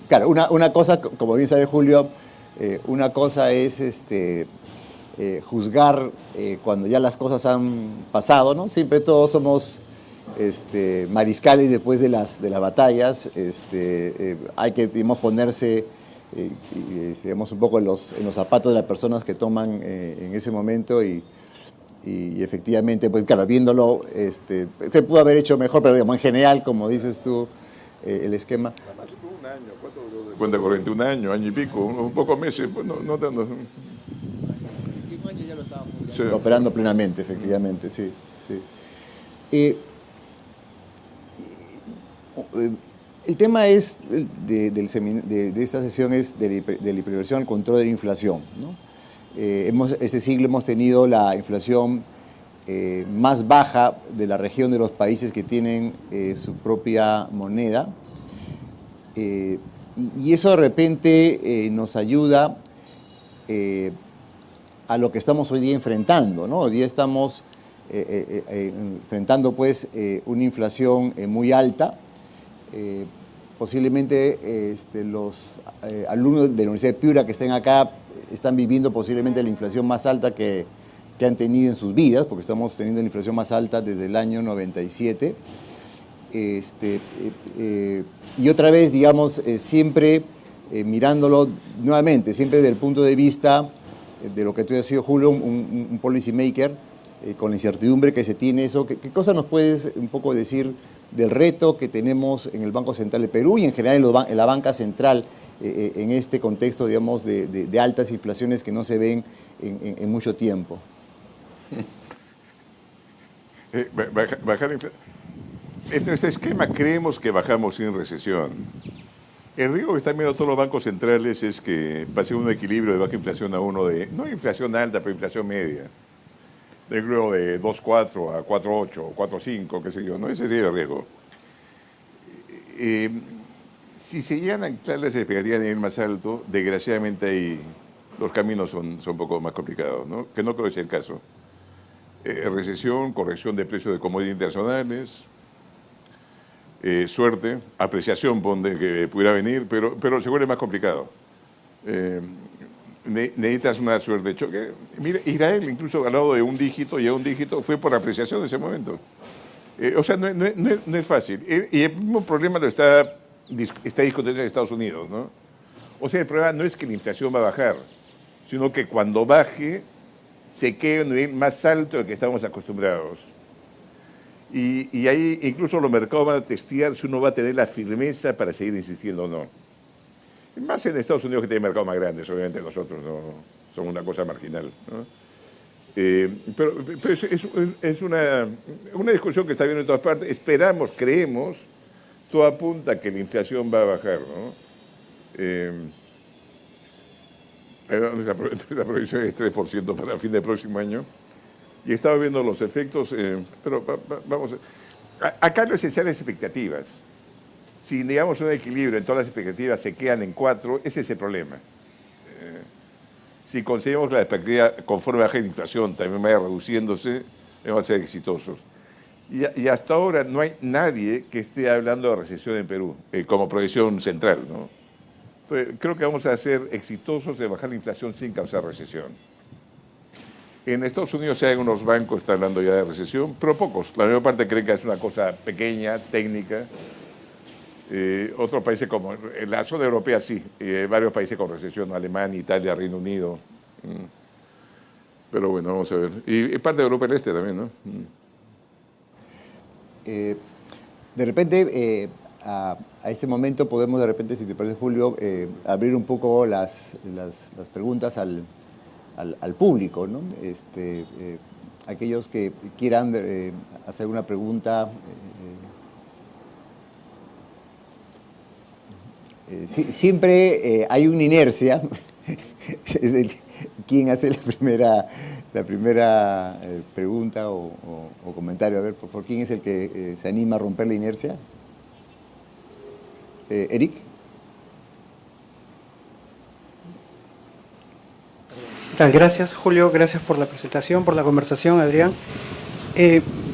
claro, una cosa, como bien sabe Julio, una cosa es juzgar cuando ya las cosas han pasado, ¿no? Siempre todos somos mariscales después de las batallas. Hay que, digamos, ponerse digamos, un poco en los zapatos de las personas que toman en ese momento y efectivamente, pues claro, viéndolo, se pudo haber hecho mejor, pero digamos, en general, como dices tú, el esquema. Un año, ¿cuánto duró de cuenta corriente? Un año y pico, un poco meses, pues no tanto. Un año ya lo estábamos operando plenamente, efectivamente, sí. El tema es de esta sesión es de la hiperinflación al control de la inflación, ¿no? Este siglo hemos tenido la inflación más baja de la región de los países que tienen su propia moneda, y eso de repente nos ayuda a lo que estamos hoy día enfrentando, ¿no? Hoy día estamos enfrentando pues una inflación muy alta. Posiblemente los alumnos de la Universidad de Piura que estén acá están viviendo posiblemente la inflación más alta que han tenido en sus vidas, porque estamos teniendo la inflación más alta desde el año 97. Y otra vez, digamos, siempre mirándolo nuevamente, siempre desde el punto de vista de lo que tú has sido, Julio, un policy maker, con la incertidumbre que se tiene eso. ¿Qué cosa nos puedes un poco decir del reto que tenemos en el Banco Central de Perú y en general en la banca central en este contexto, digamos, de altas inflaciones que no se ven en mucho tiempo? Bajar en nuestro esquema creemos que bajamos sin recesión. El riesgo que están viendo todos los bancos centrales es que pase un equilibrio de baja inflación a uno de, no inflación alta, pero inflación media. De creo de 2,4 a 4,8 o 4,5, qué sé yo, ¿no? Ese sería el riesgo. Si se llegan a anclar las expectativas a nivel más alto, desgraciadamente ahí los caminos son un poco más complicados, ¿no? Que no creo que sea el caso. Recesión, corrección de precios de commodities internacionales, suerte, apreciación donde que pudiera venir, pero se vuelve más complicado. Necesitas una suerte de choque. Mira, Israel incluso al lado de un dígito, y a un dígito fue por apreciación en ese momento. O sea, no es fácil. Y el mismo problema lo está discutiendo en Estados Unidos, ¿no? O sea, el problema no es que la inflación va a bajar, sino que cuando baje se quede a un nivel más alto del que estamos acostumbrados. Y ahí incluso los mercados van a testear si uno va a tener la firmeza para seguir insistiendo o no. Más en Estados Unidos, que tiene mercados más grandes, obviamente nosotros no somos una cosa marginal, ¿no? Pero es una discusión que está viendo en todas partes. Esperamos, creemos, todo apunta a que la inflación va a bajar, ¿no? La proyección es 3% para fin del próximo año. Y estaba viendo los efectos, pero vamos, acá lo esencial es expectativas. Si, digamos, un equilibrio en todas las expectativas se quedan en 4, ese es el problema. Si conseguimos la expectativa conforme baja la inflación, también vaya reduciéndose, vamos a ser exitosos. Y hasta ahora no hay nadie que esté hablando de recesión en Perú, como proyección central, ¿no? Entonces, creo que vamos a ser exitosos de bajar la inflación sin causar recesión. En Estados Unidos hay algunos bancos que están hablando ya de recesión, pero pocos. La mayor parte creen que es una cosa pequeña, técnica. Otros países como la zona europea sí, varios países con recesión, Alemania, Italia, Reino Unido. Pero bueno, vamos a ver. Y parte de Europa del Este también, ¿no? De repente, a este momento podemos, de repente, si te parece, Julio, abrir un poco las preguntas al público, ¿no? Aquellos que quieran hacer una pregunta. Siempre hay una inercia. Es quien hace la primera pregunta o comentario. A ver, por favor, ¿quién es el que se anima a romper la inercia? Eric. ¿Qué tal? Gracias, Julio. Gracias por la presentación, por la conversación, Adrián.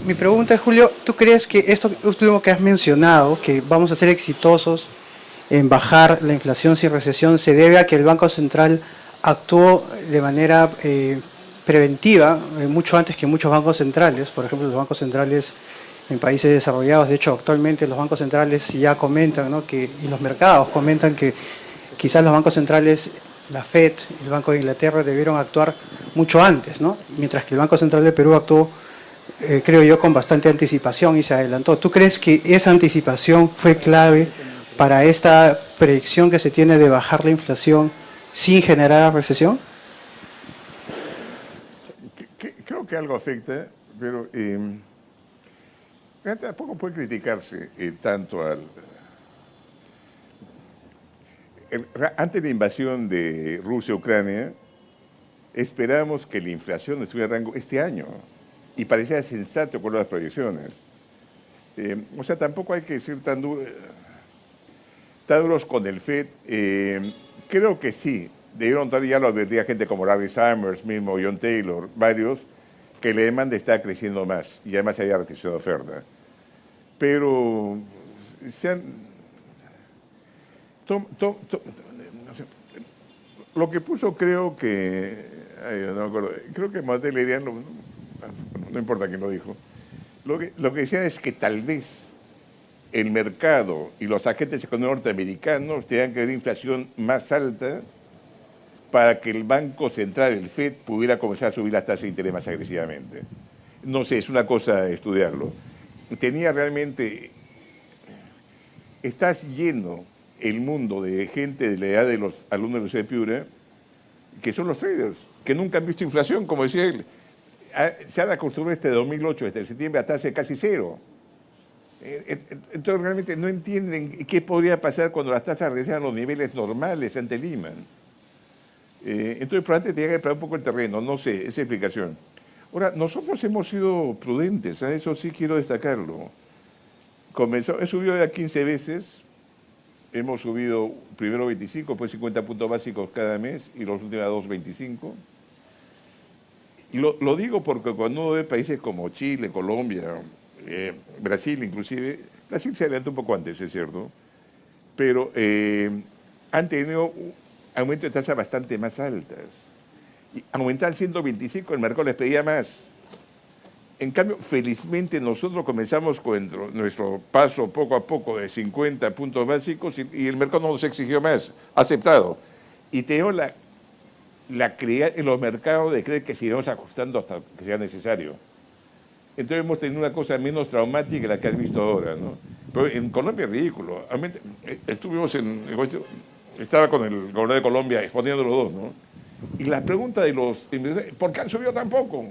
Mi pregunta es, Julio, ¿tú crees que esto último que has mencionado, que vamos a ser exitosos en bajar la inflación sin recesión, se debe a que el Banco Central actuó de manera preventiva mucho antes que muchos bancos centrales? Por ejemplo, los bancos centrales en países desarrollados, de hecho, actualmente los bancos centrales ya comentan, ¿no?, y los mercados comentan que quizás los bancos centrales, la FED, el Banco de Inglaterra, debieron actuar mucho antes, ¿no? Mientras que el Banco Central de Perú actuó, creo yo, con bastante anticipación y se adelantó. ¿Tú crees que esa anticipación fue clave para esta predicción que se tiene de bajar la inflación sin generar recesión? Creo que algo afecta, pero tampoco puede criticarse tanto antes de la invasión de Rusia a Ucrania, esperábamos que la inflación estuviera en rango este año y parecía sensato con las proyecciones. O sea, tampoco hay que ser tan duros con el FED. Creo que sí, debieron ya lo advertía gente como Larry Summers, mismo John Taylor, varios, que la demanda está creciendo más y además había restricción de oferta. Pero lo que puso, creo que, no me acuerdo, creo que Matel Lerian, no importa quién lo dijo, lo que decían es que tal vez el mercado y los agentes económicos norteamericanos tenían que haber inflación más alta para que el Banco Central, el FED, pudiera comenzar a subir las tasas de interés más agresivamente. No sé, es una cosa estudiarlo. Tenía realmente... Estás lleno el mundo de gente de la edad de los alumnos de la Universidad de Piura, que son los traders, que nunca han visto inflación, como decía él. Se han acostumbrado desde 2008, desde septiembre, a tasas casi cero. Entonces realmente no entienden qué podría pasar cuando las tasas regresan a los niveles normales ante Lehman. Entonces probablemente tenía que preparar un poco el terreno, no sé, esa explicación. Ahora, nosotros hemos sido prudentes, eso sí quiero destacarlo. He subido ya 15 veces, hemos subido primero 25, después 50 puntos básicos cada mes y los últimos dos 25. Y lo digo porque cuando uno ve países como Chile, Colombia, Brasil inclusive, Brasil se adelantó un poco antes, es cierto, pero han tenido aumento de tasas bastante más altas. Y aumentaban 125, el mercado les pedía más. En cambio, felizmente nosotros comenzamos con nuestro paso poco a poco de 50 puntos básicos y el mercado no nos exigió más, aceptado. Y tenemos la creencia en los mercados de creer que seguiremos ajustando hasta que sea necesario. Entonces hemos tenido una cosa menos traumática que la que has visto ahora, ¿no? Pero en Colombia es ridículo. Estaba con el gobernador de Colombia exponiendo los dos, ¿no? Y la pregunta de los inversores, ¿por qué han subido tan poco?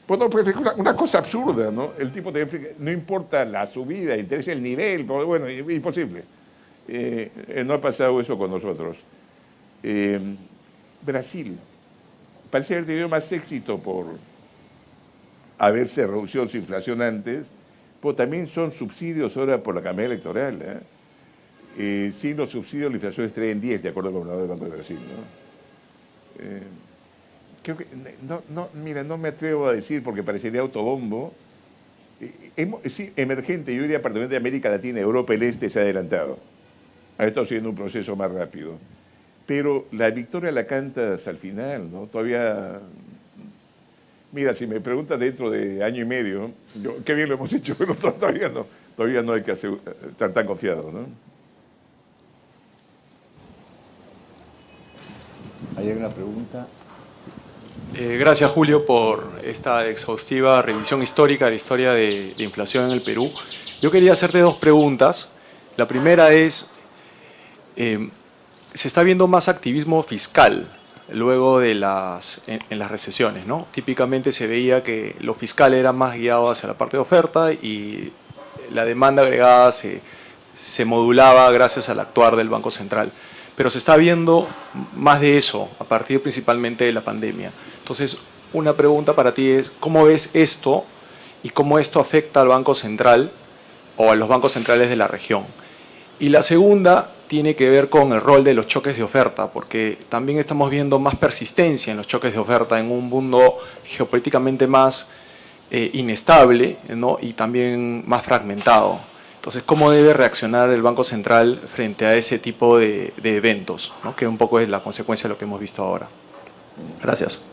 Pues no, pues una cosa absurda, ¿no? El tipo te explica, no importa la subida, interesa el nivel, pero bueno, imposible. No ha pasado eso con nosotros. Brasil parece haber tenido más éxito por haberse reducido su inflación antes, pero también son subsidios ahora por la campaña electoral. Sin los subsidios la inflación estaría en 10, de acuerdo con el gobernador del Banco de Brasil, ¿no? Creo que, mira, no me atrevo a decir porque parecería autobombo. Sí, emergente, yo diría particularmente América Latina, Europa, el Este se ha adelantado. Ha estado siguiendo un proceso más rápido. Pero la victoria la cantas al final, ¿no? Todavía... Mira, si me preguntas dentro de año y medio, qué bien lo hemos hecho, pero todavía no hay que estar tan confiado, ¿no? ¿Hay alguna pregunta? Gracias, Julio, por esta exhaustiva revisión histórica de la historia de inflación en el Perú. Yo quería hacerte dos preguntas. La primera es, se está viendo más activismo fiscal luego de en las recesiones, ¿no? Típicamente se veía que lo fiscal era más guiado hacia la parte de oferta y la demanda agregada se modulaba gracias al actuar del Banco Central. Pero se está viendo más de eso a partir principalmente de la pandemia. Entonces, una pregunta para ti es, ¿cómo ves esto y cómo esto afecta al Banco Central o a los bancos centrales de la región? Y la segunda tiene que ver con el rol de los choques de oferta, porque también estamos viendo más persistencia en los choques de oferta en un mundo geopolíticamente más inestable, ¿no? Y también más fragmentado. Entonces, ¿cómo debe reaccionar el Banco Central frente a ese tipo de eventos, ¿no? Que un poco es la consecuencia de lo que hemos visto ahora? Gracias.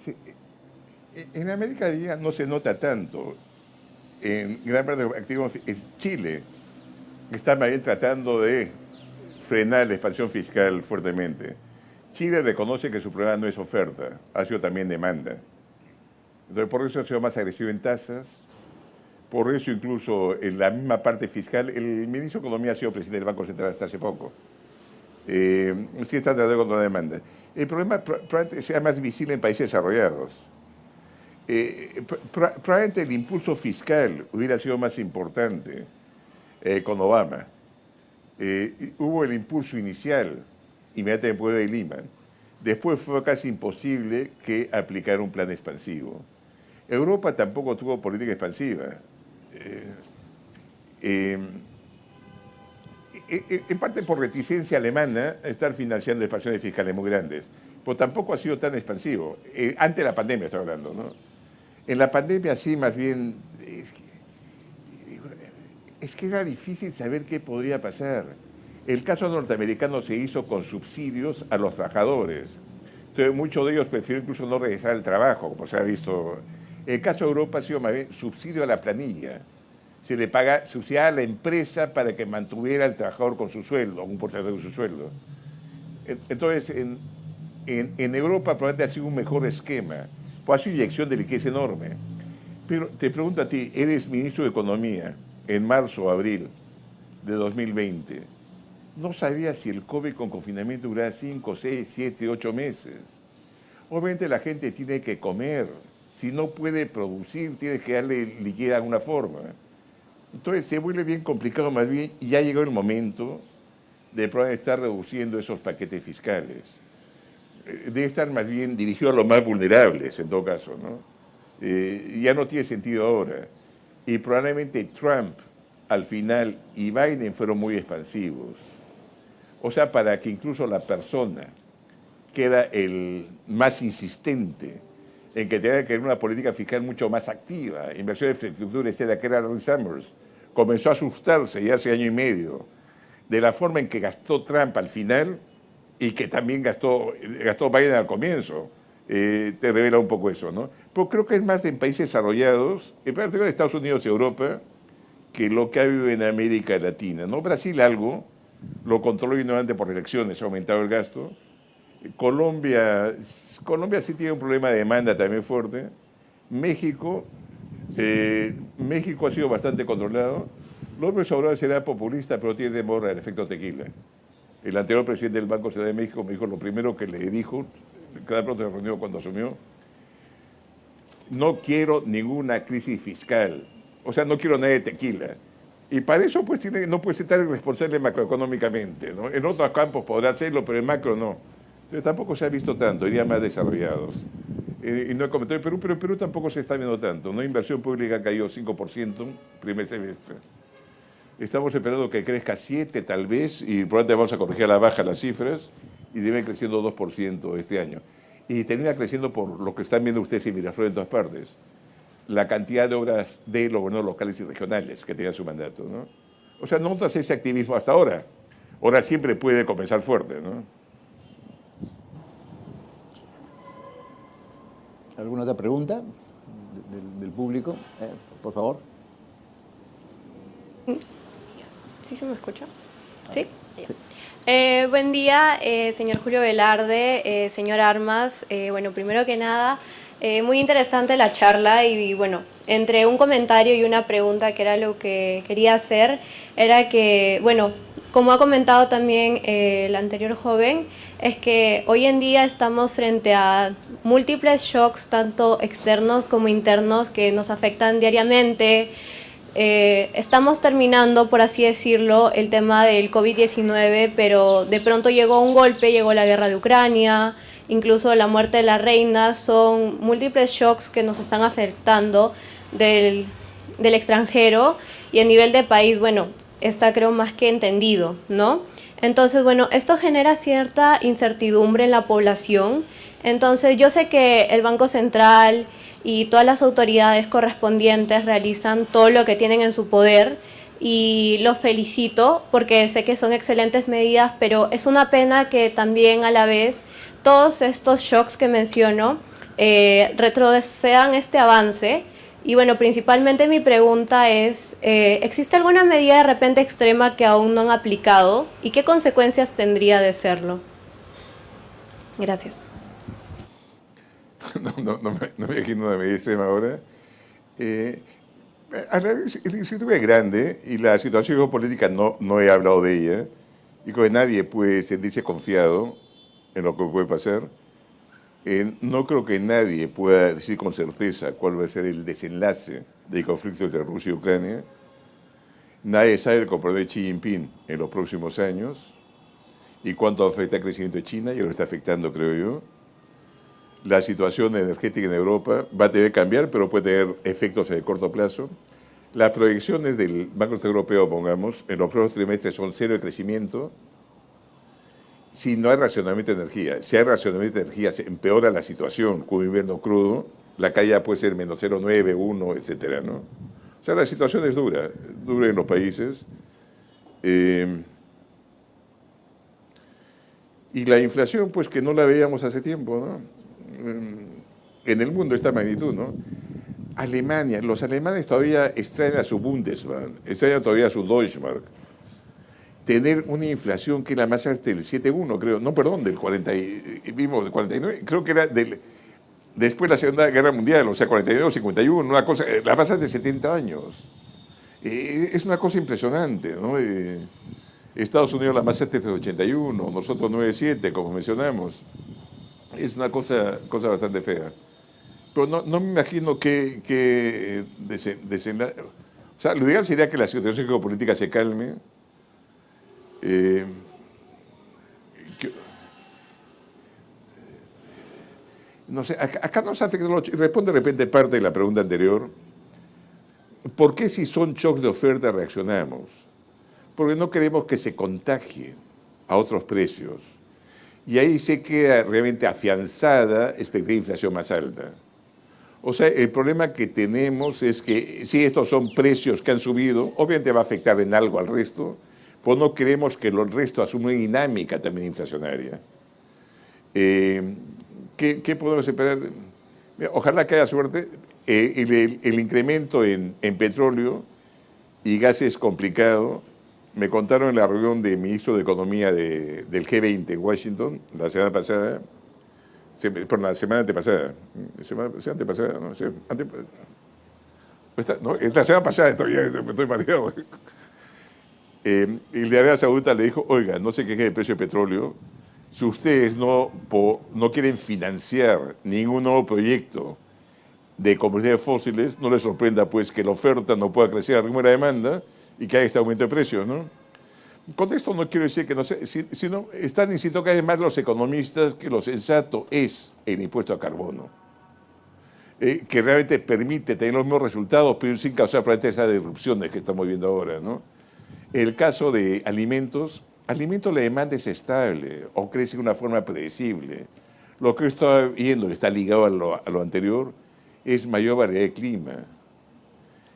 Sí. En América Latina no se nota tanto. En gran parte de los activos es Chile, que está más bien tratando de frenar la expansión fiscal fuertemente. Chile reconoce que su problema no es oferta, ha sido también demanda. Entonces, por eso ha sido más agresivo en tasas. Por eso incluso en la misma parte fiscal, el ministro de Economía ha sido presidente del Banco Central hasta hace poco. Sí está tratando de controlar la demanda. El problema probablemente sea más visible en países desarrollados. Probablemente el impulso fiscal hubiera sido más importante con Obama. Hubo el impulso inicial, inmediatamente después de Lehman. Después fue casi imposible que aplicar un plan expansivo. Europa tampoco tuvo política expansiva. En parte por reticencia alemana a estar financiando expansiones fiscales muy grandes, pero tampoco ha sido tan expansivo. Antes de la pandemia estoy hablando, ¿no? En la pandemia sí, más bien, es que era difícil saber qué podría pasar. El caso norteamericano se hizo con subsidios a los trabajadores. Entonces muchos de ellos prefirieron incluso no regresar al trabajo, como se ha visto. El caso de Europa ha sido más bien subsidio a la planilla. se le paga subsidiar a la empresa para que mantuviera al trabajador con su sueldo, un porcentaje de su sueldo. Entonces, en Europa probablemente ha sido un mejor esquema, pues ha sido inyección de liquidez enorme. Pero te pregunto a ti, eres ministro de Economía en marzo o abril de 2020. No sabías si el COVID con confinamiento duraba 5, 6, 7, 8 meses. Obviamente la gente tiene que comer. Si no puede producir, tiene que darle liquidez de alguna forma. Entonces se vuelve bien complicado más bien y ya llegó el momento de probablemente estar reduciendo esos paquetes fiscales. Debe estar más bien dirigido a los más vulnerables, en todo caso, ¿no? Ya no tiene sentido ahora. Y probablemente Trump, al final, y Biden fueron muy expansivos. O sea, para que incluso la persona que era el más insistente en que tenía que haber una política fiscal mucho más activa, inversión de infraestructura, etcétera, que era Larry Summers, comenzó a asustarse ya hace año y medio de la forma en que gastó Trump al final y que también gastó Biden al comienzo. Te revela un poco eso, ¿no? Pero creo que es más en países desarrollados, en particular en Estados Unidos y Europa, que lo que ha habido en América Latina, ¿no? Brasil algo, lo controló nuevamente por elecciones, ha aumentado el gasto. Colombia sí tiene un problema de demanda también fuerte. México ha sido bastante controlado. López Obrador será populista, pero tiene demora el efecto tequila. El anterior presidente del Banco Central de México me dijo lo primero que le dijo, cada pronto se reunió cuando asumió, no quiero ninguna crisis fiscal, o sea, no quiero nada de tequila. Y para eso pues no puede ser tan irresponsable macroeconómicamente, ¿no? En otros campos podrá hacerlo, pero en macro no. Entonces tampoco se ha visto tanto, iría más desarrollados. Y no he comentado en Perú, pero en Perú tampoco se está viendo tanto, ¿no? Inversión pública ha caído 5% primer semestre. Estamos esperando que crezca 7 tal vez, y probablemente vamos a corregir a la baja las cifras, y debe creciendo 2% este año. Y termina creciendo por lo que están viendo ustedes en Miraflores en todas partes, la cantidad de obras de los gobiernos locales y regionales que tengan su mandato, ¿no? O sea, no notas ese activismo hasta ahora. Ahora siempre puede comenzar fuerte, ¿no? ¿Alguna otra pregunta del público? Por favor. ¿Sí se me escucha? ¿Sí? Sí. Buen día, señor Julio Velarde, señor Armas. Bueno, primero que nada, muy interesante la charla y bueno, entre un comentario y una pregunta que era lo que quería hacer, era que, bueno, como ha comentado también el anterior joven, es que hoy en día estamos frente a múltiples shocks, tanto externos como internos, que nos afectan diariamente. Estamos terminando, por así decirlo, el tema del COVID-19, pero de pronto llegó un golpe, llegó la guerra de Ucrania, incluso la muerte de la reina, son múltiples shocks que nos están afectando del extranjero, y a nivel de país, bueno, está creo más que entendido, ¿no? Entonces, bueno, esto genera cierta incertidumbre en la población. Entonces, yo sé que el Banco Central y todas las autoridades correspondientes realizan todo lo que tienen en su poder y los felicito porque sé que son excelentes medidas, pero es una pena que también a la vez todos estos shocks que menciono retrocedan este avance. Y bueno, principalmente mi pregunta es, ¿existe alguna medida de repente extrema que aún no han aplicado y qué consecuencias tendría de serlo? Gracias. No me imagino una medida extrema ahora. El instituto es grande y la situación geopolítica no he hablado de ella, y que nadie puede sentirse confiado en lo que puede pasar. No creo que nadie pueda decir con certeza cuál va a ser el desenlace del conflicto entre Rusia y Ucrania. Nadie sabe el comportamiento de Xi Jinping en los próximos años y cuánto afecta el crecimiento de China, y lo está afectando, creo yo. La situación energética en Europa va a tener que cambiar, pero puede tener efectos en el corto plazo. Las proyecciones del Banco Central Europeo, pongamos, en los próximos trimestres son 0 de crecimiento, si no hay racionamiento de energía. Si hay racionamiento de energía, se empeora la situación con un invierno crudo, la caída puede ser menos 0,9, 1, etcétera, ¿no? O sea, la situación es dura en los países. Y la inflación, pues que no la veíamos hace tiempo, ¿no? En el mundo esta magnitud, ¿no? Alemania, los alemanes todavía extraen a su Bundesbank, extraen todavía a su Deutschmark. Tener una inflación que es la más alta del 7,1, creo, no, perdón, del 40, vimos del 49, creo que era después de la Segunda Guerra Mundial, o sea, 42, 51, una cosa, la más alta de 70 años. Es una cosa impresionante, ¿no? Estados Unidos la más alta es de 81, nosotros 9,7, como mencionamos. Es una cosa bastante fea. Pero no me imagino que o sea, lo ideal sería que la situación geopolítica se calme. No sé, acá nos afecta, responde de repente parte de la pregunta anterior. ¿Por qué si son shocks de oferta reaccionamos? Porque no queremos que se contagien a otros precios. Y ahí se queda realmente afianzada expectativa de inflación más alta. O sea, el problema que tenemos es que si estos son precios que han subido, obviamente va a afectar en algo al resto, pues no queremos que el resto asuma una dinámica también inflacionaria. ¿Qué podemos esperar? Ojalá que haya suerte. El incremento en petróleo y gas es complicado. Me contaron en la reunión del ministro de Economía del G20 en Washington la semana pasada, por la semana antepasada, esta semana pasada estoy mareado. El de Arabia Saudita le dijo, oiga, no se queje del precio del petróleo, si ustedes no quieren financiar ningún nuevo proyecto de combustibles fósiles, no les sorprenda pues que la oferta no pueda crecer al ritmo de la demanda y que haya este aumento de precios, ¿no? Con esto no quiero decir que no sé, sino están insistiendo cada vez más los economistas que lo sensato es el impuesto a carbono, que realmente permite tener los mismos resultados, pero sin causar probablemente esas disrupciones que estamos viendo ahora, ¿no? En el caso de alimentos la demanda es estable o crece de una forma predecible. Lo que está viendo, que está ligado a lo anterior, es mayor variedad de clima.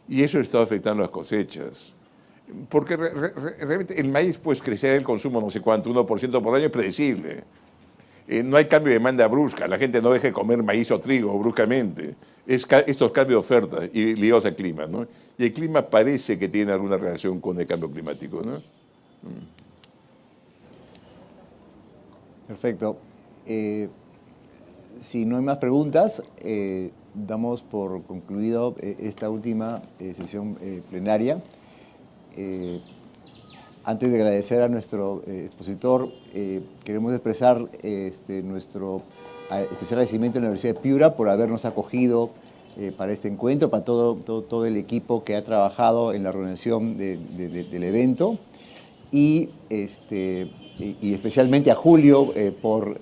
Y eso está afectando las cosechas. Porque realmente el maíz puede crecer el consumo no sé cuánto, 1% por año, es predecible. No hay cambio de demanda brusca, la gente no deja de comer maíz o trigo bruscamente. Estos cambios de oferta y ligados al clima, ¿no? Y el clima parece que tiene alguna relación con el cambio climático, ¿no? Perfecto. Si no hay más preguntas, damos por concluido esta última sesión plenaria. Antes de agradecer a nuestro expositor, queremos expresar nuestro especial agradecimiento a la Universidad de Piura por habernos acogido para este encuentro, para todo el equipo que ha trabajado en la organización del evento y especialmente a Julio por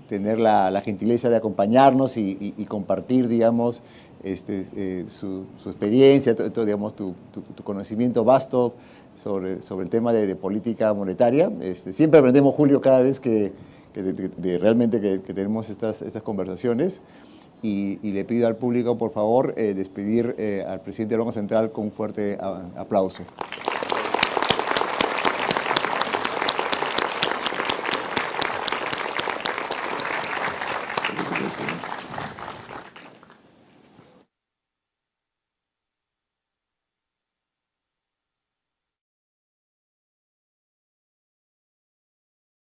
tener la gentileza de acompañarnos y compartir, digamos, su experiencia, digamos, tu conocimiento vasto sobre el tema de política monetaria. Siempre aprendemos, Julio, cada vez que realmente que tenemos estas conversaciones. Y le pido al público, por favor, despedir al presidente del Banco Central con un fuerte aplauso.